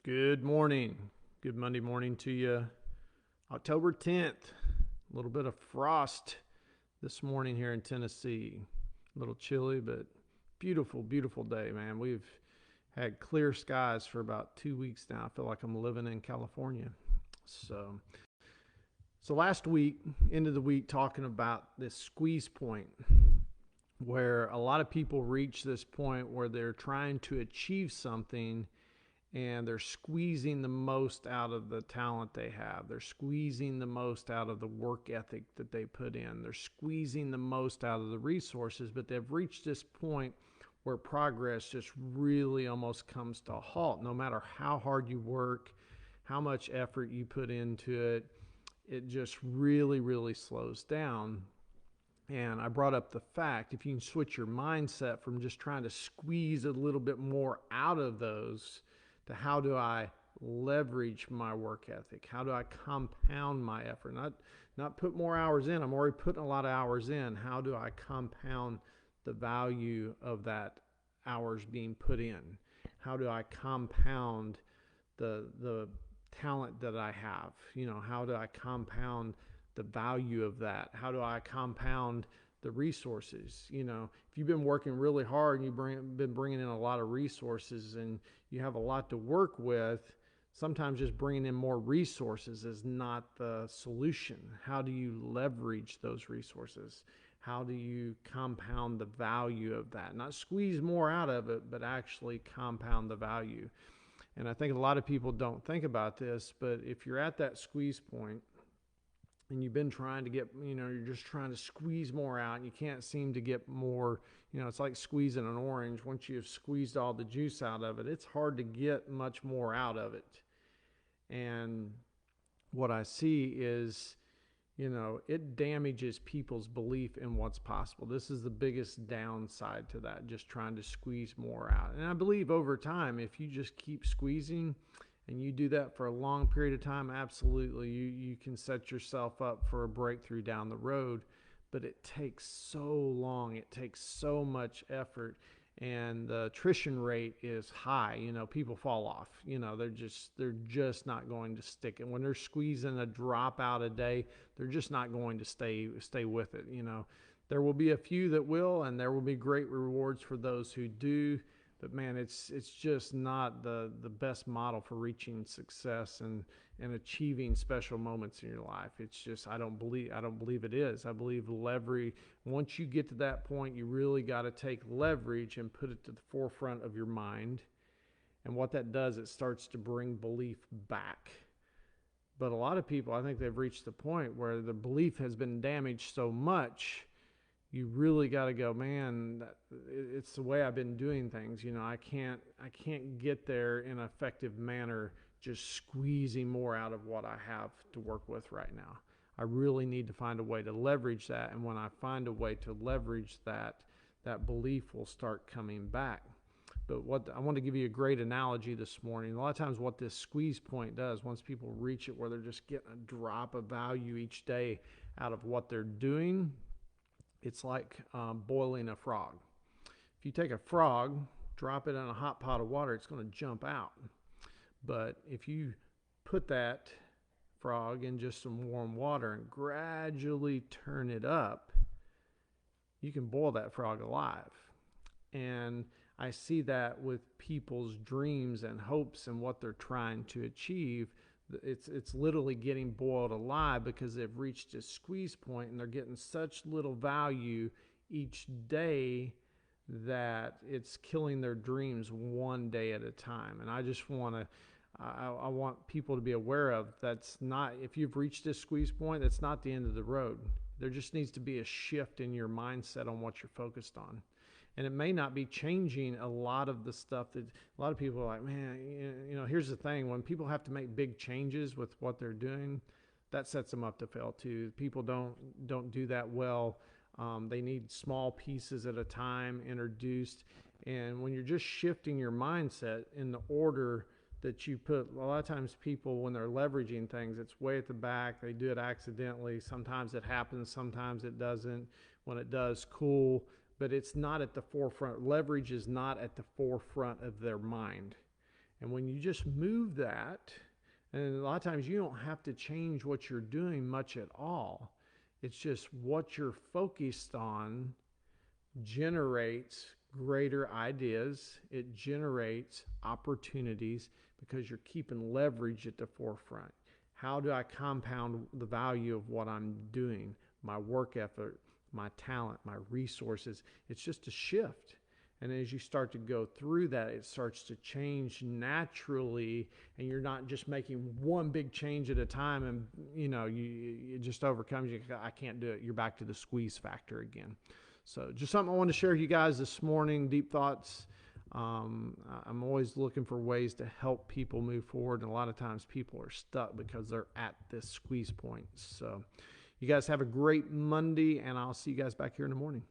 Good morning. Good Monday morning to you. October 10th. A little bit of frost this morning here in Tennessee. A little chilly, but beautiful, beautiful day, man. We've had clear skies for about 2 weeks now. I feel like I'm living in California. So, so last week, end of the week, talking about this squeeze point where a lot of people reach this point where they're trying to achieve something and they're squeezing the most out of the talent they have. They're squeezing the most out of the work ethic that they put in. They're squeezing the most out of the resources, but they've reached this point where progress just really almost comes to a halt. No matter how hard you work, how much effort you put into it, it just really, really slows down. And I brought up the fact if you can switch your mindset from just trying to squeeze a little bit more out of those to how do I leverage my work ethic? How do I compound my effort? Not put more hours in. I'm already putting a lot of hours in. How do I compound the value of that hours being put in? How do I compound the talent that I have? How do I compound the value of that? How do I compound the resources? If you've been working really hard and been bringing in a lot of resources and you have a lot to work with, sometimes just bringing in more resources is not the solution. How do you leverage those resources? How do you compound the value of that? Not squeeze more out of it, but actually compound the value. And I think a lot of people don't think about this, but if you're at that squeeze point and you've been trying to get, you're just trying to squeeze more out and you can't seem to get more, it's like squeezing an orange. Once you've squeezed all the juice out of it, it's hard to get much more out of it. And what I see is, it damages people's belief in what's possible. This is the biggest downside to that, just trying to squeeze more out. And I believe over time, if you just keep squeezing and you do that for a long period of time, absolutely, you can set yourself up for a breakthrough down the road. But it takes so long. It takes so much effort. And the attrition rate is high. People fall off. They're just not going to stick. And when they're squeezing a drop out a day, they're just not going to stay with it. There will be a few that will, and there will be great rewards for those who do. But man, it's just not the best model for reaching success and achieving special moments in your life. It's just I don't believe it is. I believe leverage. Once you get to that point, you really got to take leverage and put it to the forefront of your mind. And what that does, it starts to bring belief back. But a lot of people, I think they've reached the point where the belief has been damaged so much you really got to go, man, it's the way I've been doing things. I can't get there in an effective manner just squeezing more out of what I have to work with right now. I really need to find a way to leverage that. And when I find a way to leverage that, that belief will start coming back. But what I want to give you a great analogy this morning. A lot of times what this squeeze point does, once people reach it where they're just getting a drop of value each day out of what they're doing, it's like boiling a frog. If you take a frog, drop it in a hot pot of water, it's going to jump out. But if you put that frog in just some warm water and gradually turn it up, you can boil that frog alive. And I see that with people's dreams and hopes and what they're trying to achieve. It's literally getting boiled alive because they've reached a squeeze point and they're getting such little value each day that it's killing their dreams one day at a time. And I just I want people to be aware of that's not, if you've reached this squeeze point, that's not the end of the road. There just needs to be a shift in your mindset on what you're focused on. And it may not be changing a lot of the stuff that a lot of people are like, man, here's the thing. When people have to make big changes with what they're doing, that sets them up to fail too. People don't do that well. They need small pieces at a time introduced. And when you're just shifting your mindset in the order that you put, a lot of times people, when they're leveraging things, it's way at the back. They do it accidentally. Sometimes it happens. Sometimes it doesn't. When it does, cool. But it's not at the forefront. Leverage is not at the forefront of their mind. And when you just move that, and a lot of times you don't have to change what you're doing much at all. It's just what you're focused on generates greater ideas. It generates opportunities because you're keeping leverage at the forefront. How do I compound the value of what I'm doing? My work effort, my talent, my resources. It's just a shift. And as you start to go through that, it starts to change naturally, and you're not just making one big change at a time, and it just overcomes you. I can't do it. You're back to the squeeze factor again. So just something I want to share with you guys this morning. Deep thoughts. I'm always looking for ways to help people move forward, and a lot of times people are stuck because they're at this squeeze point. So you guys have a great Monday, and I'll see you guys back here in the morning.